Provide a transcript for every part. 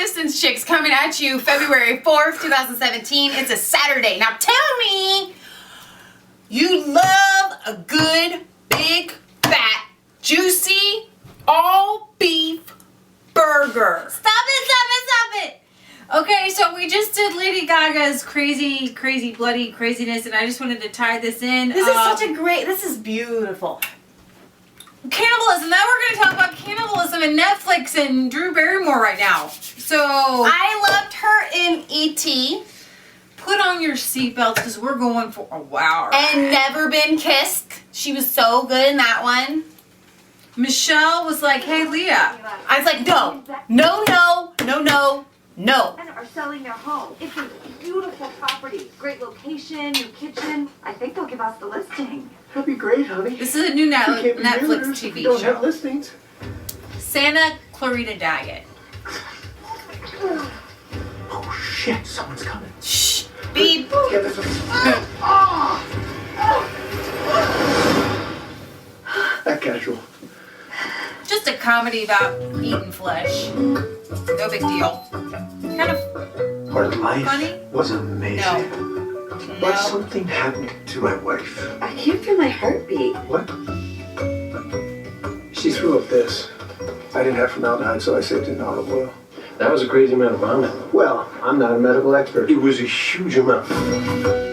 Distance Chicks coming at you February 4th, 2017. It's a Saturday. Now tell me you love a good, big, fat, juicy, all beef burger. Stop it! Okay, so we just did Lady Gaga's crazy, bloody craziness, and I just wanted to tie this in. This is beautiful. Cannibalism. Now we're going to talk about cannibalism and Netflix and Drew Barrymore right now. So I loved her in E.T. Put on your seatbelts because we're going for a wow. And Never Been Kissed. She was so good in that one. Michelle was like, hey, Leah. I was like, no. Are selling their home. It's a beautiful property. Great location, new kitchen. I think they'll give us the listing. That'd be great, honey. This is a new Netflix TV don't show. Have listings. Santa Clarita Diet. Oh shit! Someone's coming. Shh. Beep. Yeah, this one. That casual. Just a comedy about eating flesh. No big deal. Kind of Our life funny. was amazing. No. But something happened to my wife. I can't feel my heartbeat. What? She threw up this. I didn't have formaldehyde, so I saved it in olive oil. That was a crazy amount of vomit. Well, I'm not a medical expert. It was a huge amount.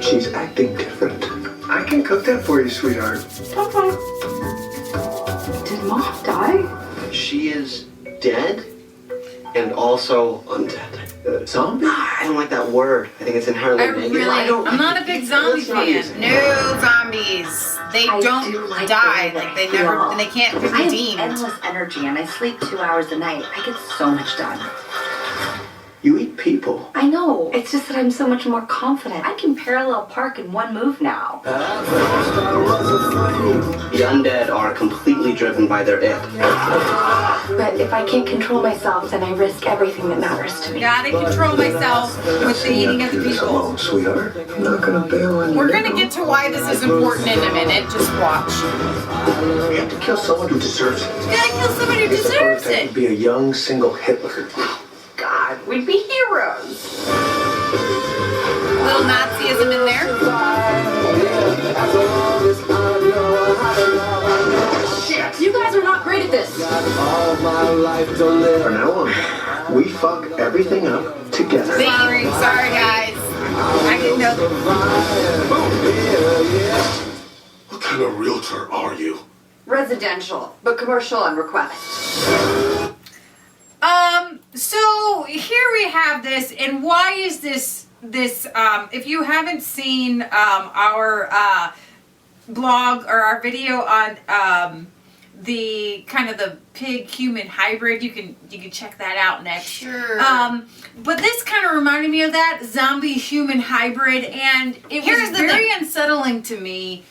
She's acting different. I can cook that for you, sweetheart. Okay. Did Mom die? She is dead and also undead. Zombie? I don't like that word. I think it's inherently negative. I'm not a big zombie fan. No zombies. They don't die. Like they never, and they can't be I have redeemed. endless energy and I sleep 2 hours a night. I get so much done. You eat people. I know. It's just that I'm so much more confident. I can parallel park in one move now. The undead are completely driven by their it. But if I can't control myself, then I risk everything that matters to me. Gotta control myself with the eating of the Leave this people. alone, sweetheart. I'm not gonna bail on you. We're gonna get to why this is important in a minute. Just watch. We have to kill someone who deserves it. You gotta kill somebody who It's deserves supposed to it. be a young single Hitler. God, We'd be heroes. Little Nazism in there. Shit, you guys are not great at this. from now on, we fuck everything up together. Sorry guys. I didn't know. What kind of realtor are you? Residential, but commercial on request. So here we have this, and why is this, if you haven't seen, our, blog or our video on, the kind of the pig human hybrid, you can check that out next. Sure. But this kind of reminded me of that zombie human hybrid, and it was very unsettling to me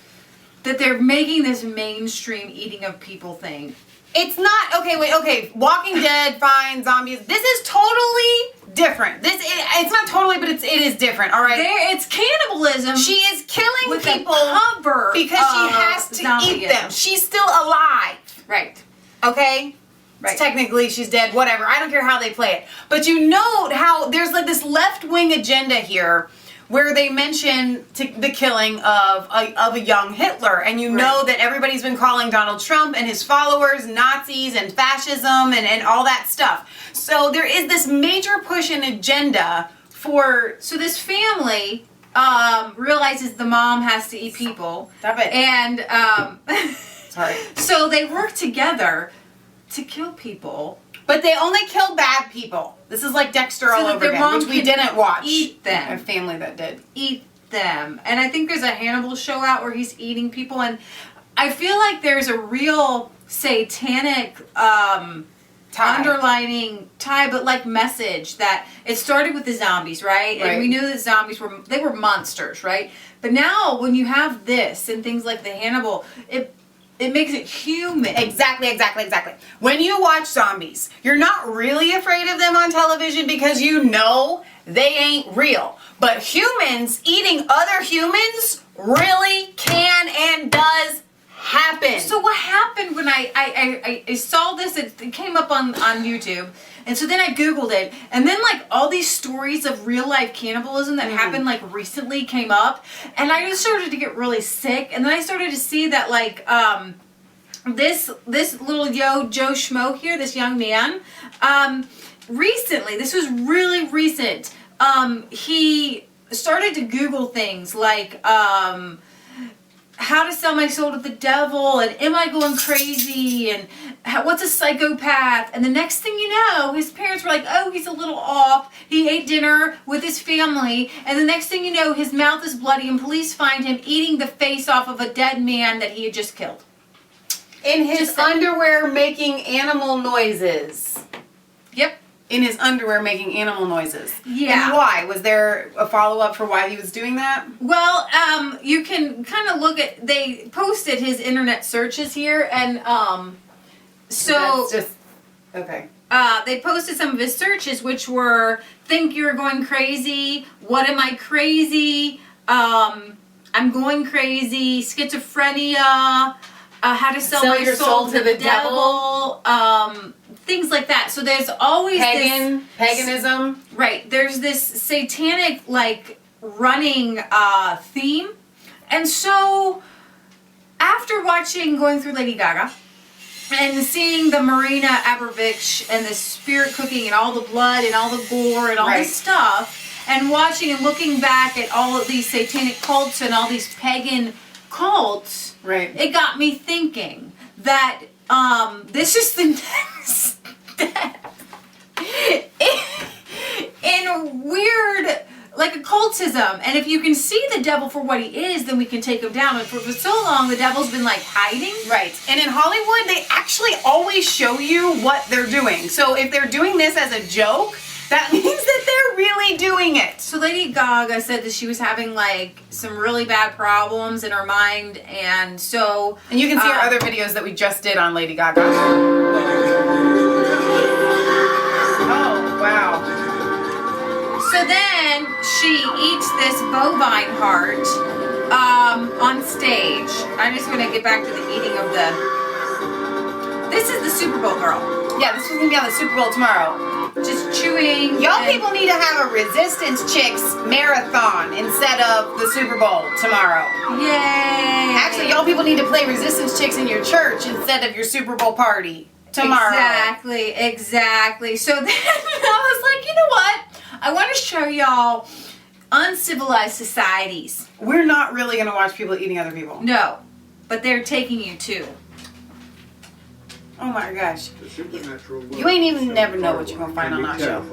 that they're making this mainstream eating of people thing. It's not, okay. Walking Dead, fine, zombies. This is totally different. It's not totally, but it is different, all right? It's cannibalism. She is killing with people a cover because she has to eat them. She's still alive. Right. Okay? Right. Technically, she's dead, whatever. I don't care how they play it. But you note how there's like this left-wing agenda here where they mention the killing of a young Hitler. And you know that everybody's been calling Donald Trump and his followers Nazis and fascism and all that stuff. So there is this major push and agenda for... So this family realizes the mom has to eat people. Stop it. And Sorry. so they work together to kill people. But they only kill bad people. This is like Dexter all that over their again, mom which we can didn't watch. eat them. A family that did. Eat them. And I think there's a Hannibal show out where he's eating people, and I feel like there's a real satanic underlining tie, but like message that it started with the zombies, right? And we knew that zombies were monsters, right? But now when you have this and things like the Hannibal, it makes it human. Exactly. When you watch zombies, you're not really afraid of them on television because you know they ain't real. But humans eating other humans really can and does happened? So what happened when I saw this? It came up on YouTube, and so then I Googled it, and then like all these stories of real life cannibalism that happened like recently came up, and I just started to get really sick, and then I started to see that like this little Joe Schmo here, this young man, recently, this was really recent, he started to Google things like how to sell my soul to the devil, and am I going crazy, and what's a psychopath, and the next thing you know, his parents were like, oh, he's a little off, he ate dinner with his family, and the next thing you know, his mouth is bloody, and police find him eating the face off of a dead man that he had just killed. In his underwear making animal noises. Yep. In his underwear making animal noises. Yeah. And why? Was there a follow-up for why he was doing that? Well, you can kind of look at, they posted his internet searches here, and so That's just, okay. they posted some of his searches, which were, think you're going crazy, what am I crazy, I'm going crazy, schizophrenia, how to sell my your soul to the devil, things like that. So there's always paganism. Right, there's this satanic like running theme. And so after going through Lady Gaga and seeing the Marina Abramovic and the spirit cooking and all the blood and all the gore and all this stuff, and watching and looking back at all of these satanic cults and all these pagan cults, it got me thinking that this is the next step in weird, like occultism. And if you can see the devil for what he is, then we can take him down. But for so long, the devil's been like hiding. Right. And in Hollywood, they actually always show you what they're doing. So if they're doing this as a joke, that means that they're really doing it. So Lady Gaga said that she was having like some really bad problems in her mind, and so... And you can see our other videos that we just did on Lady Gaga. Oh, wow. So then she eats this bovine heart on stage. I'm just going to get back to the eating of the... This is the Super Bowl girl. Yeah, this was going to be on the Super Bowl tomorrow. Just chewing. Y'all people need to have a Resistance Chicks marathon instead of the Super Bowl tomorrow. Yay! Actually, y'all people need to play Resistance Chicks in your church instead of your Super Bowl party tomorrow. Exactly. So then I was like, you know what? I want to show y'all uncivilized societies. We're not really going to watch people eating other people. No, but they're taking you to. Oh my gosh. You ain't even never know what you're going to find on our show.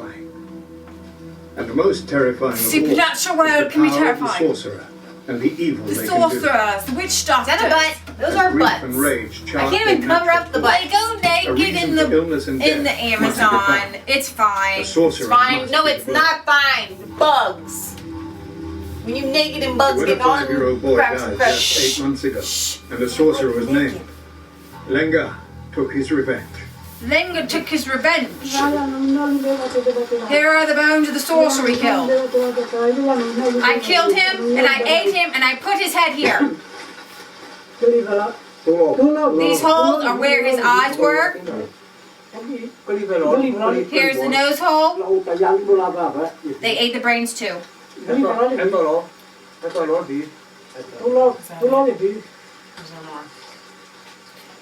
And the most terrifying of all, Supernatural world can be terrifying. the sorcerer and the evil The they can do. sorcerers, the witch doctors. Is that a butt? Those are Grief butts. and rage I chart can't even their cover up the butt. They go naked reason in for illness and the death must be Amazon. defined. It's fine. The sorcerer It's fine. must No, be it's the not fine. Bugs. When you naked and bugs When get a on, 5-year-old boy grab some died crap. just 8 months ago, and the sorcerer was named, Lenga took his revenge. Lenga took his revenge. Here are the bones of the sorcerer he killed. I killed him, and I ate him, and I put his head here. These holes are where his eyes were. Here's the nose hole. They ate the brains too.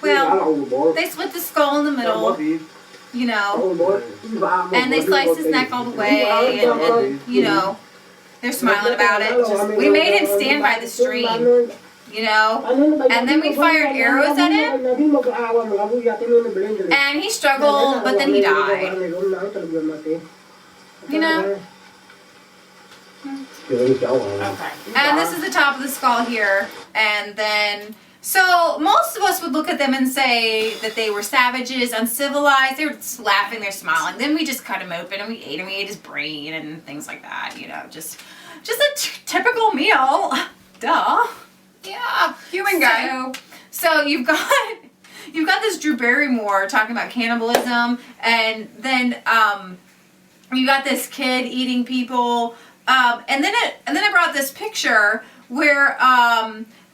Well, they split the skull in the middle, you know, and they sliced his neck all the way, and you know, they're smiling about it. We made him stand by the stream, you know, and then we fired arrows at him, and he struggled, but then he died, you know. Okay. And this is the top of the skull here, and then... So most of us would look at them and say that they were savages, uncivilized. They were just laughing, they're smiling. Then we just cut him open and we ate him. We ate his brain and things like that. You know, just a typical meal. Duh. Yeah, human guy. So you've got this Drew Barrymore talking about cannibalism, and then you got this kid eating people, and then I brought this picture where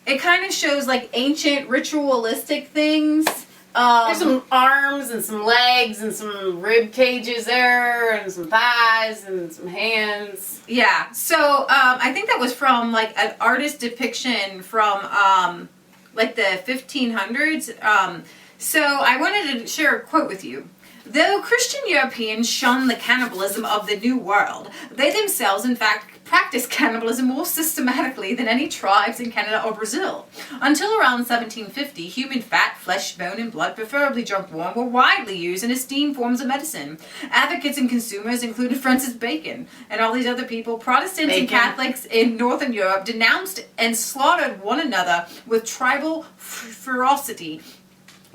it kind of shows like ancient ritualistic things. There's some arms and some legs and some rib cages there and some thighs and some hands. Yeah. So I think that was from like an artist depiction from like the 1500s. So I wanted to share a quote with you. Though Christian Europeans shun the cannibalism of the New World, they themselves, in fact, practice cannibalism more systematically than any tribes in Canada or Brazil. Until around 1750, human fat, flesh, bone, and blood, preferably drunk warm, were widely used and esteemed forms of medicine. Advocates and consumers included Francis Bacon and all these other people. Protestants and Catholics in Northern Europe denounced and slaughtered one another with tribal ferocity,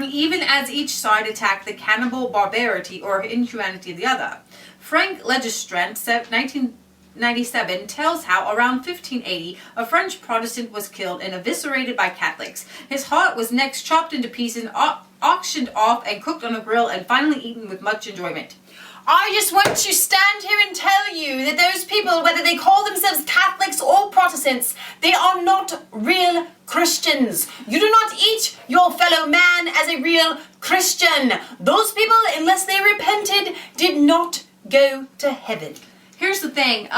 even as each side attacked the cannibal barbarity or inhumanity of the other. Frank Legistrant, 1997, tells how around 1580 a French Protestant was killed and eviscerated by Catholics. His heart was next chopped into pieces and auctioned off and cooked on a grill and finally eaten with much enjoyment. I just want to stand here and tell you that those people, whether they call themselves Catholics or Protestants, they are not real Christians. You do not eat your fellow man as a real Christian. Those people, unless they repented, did not go to heaven. Here's the thing,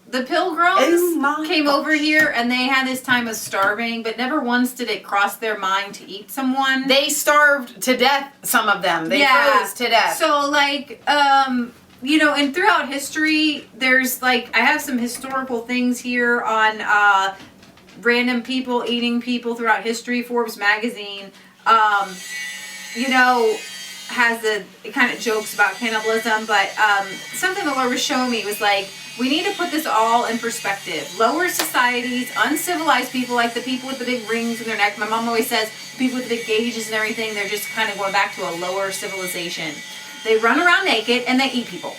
the Pilgrims came over here and they had this time of starving, but never once did it cross their mind to eat someone. They starved to death, some of them. They froze to death. So, like, you know, and throughout history, there's, like, I have some historical things here on random people eating people throughout history. Forbes magazine, you know, it kind of jokes about cannibalism, but something the Lord was showing me was like, we need to put this all in perspective. Lower societies, uncivilized people, like the people with the big rings in their neck. My mom always says people with the big gauges and everything, they're just kind of going back to a lower civilization. They run around naked and they eat people.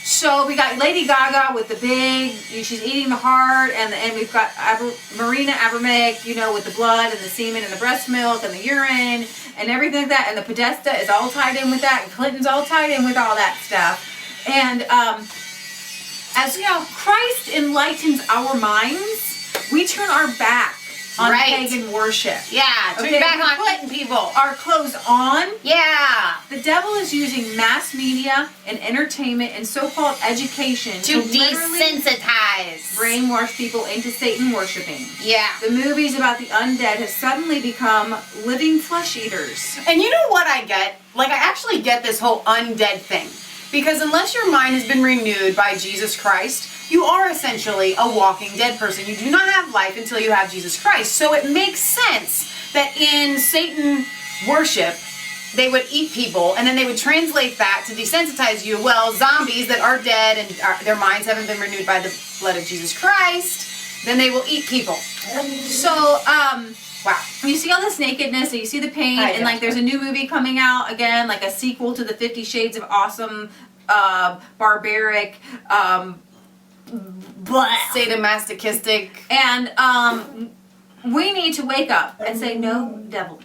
So we got Lady Gaga with the big, she's eating the heart, and we've got Marina Abramovic, you know, with the blood and the semen and the breast milk and the urine and everything like that, and the Podesta is all tied in with that, and Clinton's all tied in with all that stuff. And as you know, Christ enlightens our minds, we turn our back on pagan worship. Yeah, turn your back on Clinton people. Our clothes on. Yeah. The devil is using mass media and entertainment and so-called education to literally desensitize, brainwash people into Satan worshiping. Yeah. The movies about the undead have suddenly become living flesh eaters. And you know what I get? Like, I actually get this whole undead thing. Because unless your mind has been renewed by Jesus Christ, you are essentially a walking dead person. You do not have life until you have Jesus Christ. So it makes sense that in Satan worship, they would eat people, and then they would translate that to desensitize you. Well, zombies that are dead and their minds haven't been renewed by the blood of Jesus Christ, then they will eat people. So, wow. You see all this nakedness, and you see the pain, and like there's a new movie coming out again, like a sequel to the 50 Shades of Awesome, barbaric, sadomasochistic. And we need to wake up and say, no, devil,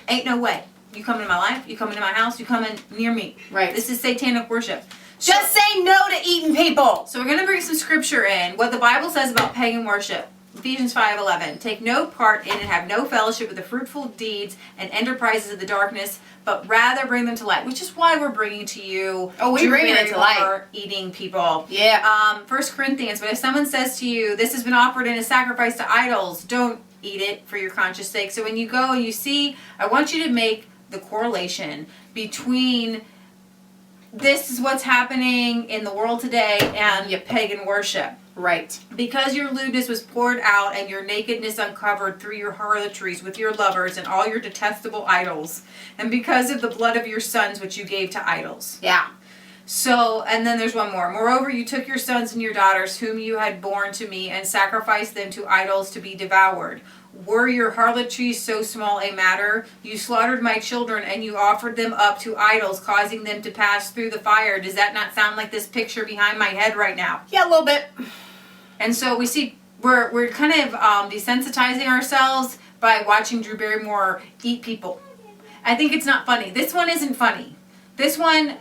ain't no way. You come into my life, you come into my house, you come in near me. Right. This is satanic worship. Just say no to eating people. So we're going to bring some scripture in, what the Bible says about pagan worship. Ephesians 5:11. Take no part in and have no fellowship with the fruitful deeds and enterprises of the darkness, but rather bring them to light. Which is why we're bringing to you. We bring it to light. Eating people. Yeah. 1 Corinthians. But if someone says to you, "This has been offered in a sacrifice to idols," don't eat it for your conscience sake. So when you go and you see, I want you to make the correlation between this is what's happening in the world today and pagan worship. Right. Because your lewdness was poured out and your nakedness uncovered through your harlotries with your lovers and all your detestable idols. And because of the blood of your sons which you gave to idols. Yeah. So, and then there's one more. Moreover, you took your sons and your daughters whom you had borne to me and sacrificed them to idols to be devoured. Were your harlotries so small a matter? You slaughtered my children and you offered them up to idols, causing them to pass through the fire. Does that not sound like this picture behind my head right now? Yeah, a little bit. And so we see, we're kind of desensitizing ourselves by watching Drew Barrymore eat people. I think it's not funny. This one isn't funny. This one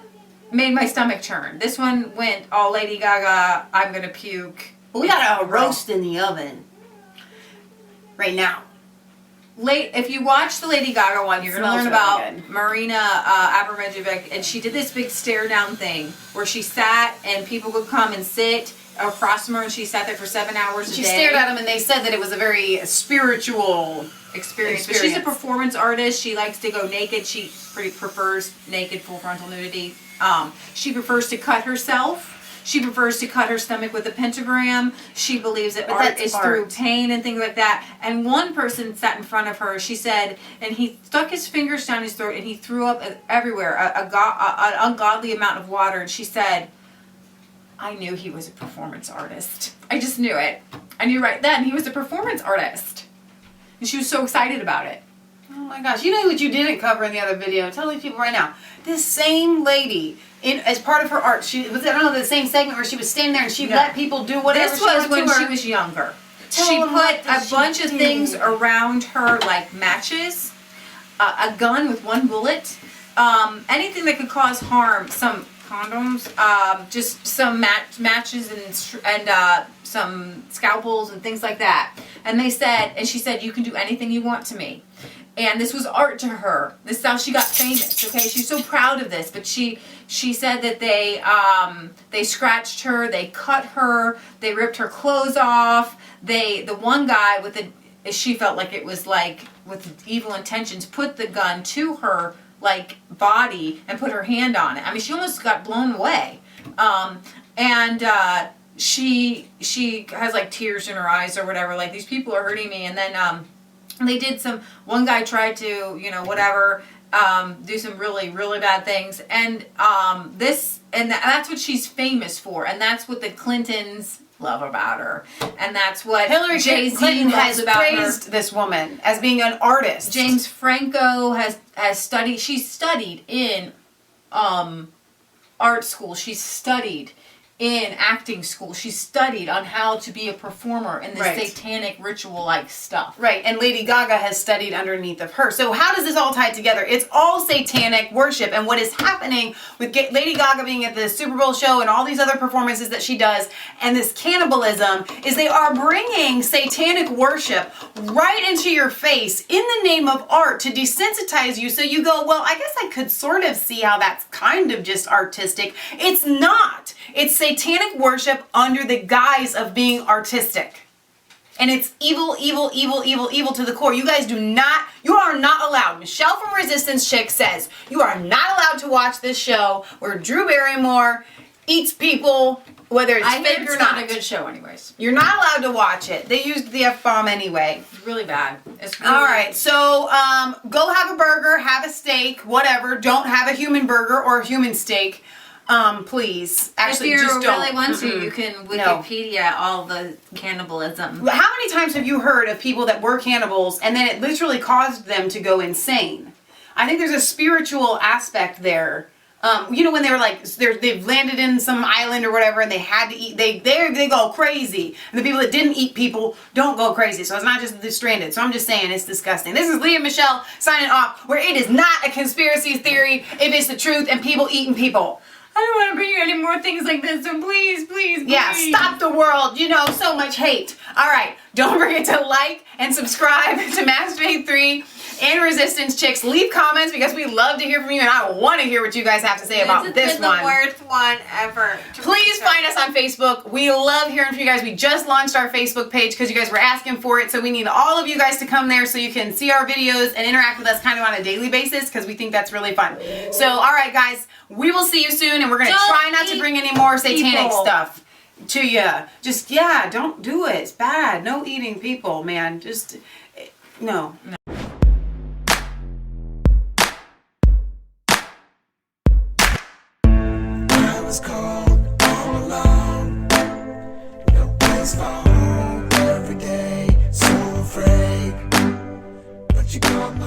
made my stomach churn. This one went all Lady Gaga, I'm gonna puke. We got a roast in the oven right now. if you watch the Lady Gaga one, you're going to learn Smells about really good. Marina Abramovic, and she did this big stare down thing where she sat and people would come and sit across from her, and she sat there for 7 hours a day. She stared at him, and they said that it was a very spiritual experience. But she's a performance artist. She likes to go naked. She prefers naked, full frontal nudity. She prefers to cut herself. She prefers to cut her stomach with a pentagram. She believes that art is through pain and things like that. And one person sat in front of her, she said, and he stuck his fingers down his throat and he threw up everywhere an ungodly amount of water. And she said, I knew he was a performance artist. I just knew it. I knew right then he was a performance artist. And she was so excited about it. Oh my gosh. You know what you didn't cover in the other video? Tell these people right now. This same lady, as part of her art, she was, I don't know, the same segment where she was standing there and she let people do whatever this she wanted was when to her. she was younger. Tell She them put what a she bunch of did. things around her, like matches, a gun with one bullet, anything that could cause harm, some condoms, just some matches and some scalpels and things like that. And they said, and she said, you can do anything you want to me. And this was art to her. This is how she got famous. Okay, she's so proud of this. But she said that they scratched her, they cut her, they ripped her clothes off. The one guy she felt like it was like with evil intentions, put the gun to her like body and put her hand on it. I mean, she almost got blown away. She has like tears in her eyes or whatever. Like, these people are hurting me. And then they did one guy tried to, do some really, really bad things. And that's what she's famous for. And that's what the Clintons love about her. And that's what Hillary Jay-Z Clinton loves has about praised her. this woman as being an artist. James Franco has studied, she studied in art school. She studied in acting school. She studied on how to be a performer in this satanic ritual-like stuff. Right, and Lady Gaga has studied underneath of her. So how does this all tie together? It's all satanic worship, and what is happening with Lady Gaga being at the Super Bowl show and all these other performances that she does, and this cannibalism, is they are bringing satanic worship right into your face in the name of art to desensitize you, so you go, well, I guess I could sort of see how that's kind of just artistic. It's not. It's satanic worship under the guise of being artistic. And it's evil, evil, evil, evil, evil to the core. You guys you are not allowed. Michelle from Resistance Chick says, you are not allowed to watch this show where Drew Barrymore eats people, whether it's fake or it's not a good show anyways. You're not allowed to watch it. They used the F-bomb anyway. It's really bad. It's really all right, so go have a burger, have a steak, whatever. Don't have a human burger or a human steak. Please. Actually, if you just don't. really want to, you can Wikipedia all the cannibalism. How many times have you heard of people that were cannibals and then it literally caused them to go insane? I think there's a spiritual aspect there. When they were like, they've landed in some island or whatever and they had to eat, they go crazy. And the people that didn't eat people don't go crazy. So it's not just the stranded. So I'm just saying it's disgusting. This is Leah Michelle signing off, where it is not a conspiracy theory if it's the truth and people eating people. I don't want to bring you any more things like this, so please, please, please. Yeah, stop the world. So much hate. All right, don't forget to like and subscribe to Masturbate 3 and Resistance Chicks. Leave comments because we love to hear from you, and I want to hear what you guys have to say about this one. It's the worst one ever. Please find us on Facebook. We love hearing from you guys. We just launched our Facebook page because you guys were asking for it, so we need all of you guys to come there so you can see our videos and interact with us kind of on a daily basis because we think that's really fun. So, all right, guys, we will see you soon, and we're going to try not to bring any more satanic stuff to you. Just, don't do it. It's bad. No eating people, man. Just, no. I was cold all alone. No place for home every day. So afraid, but you called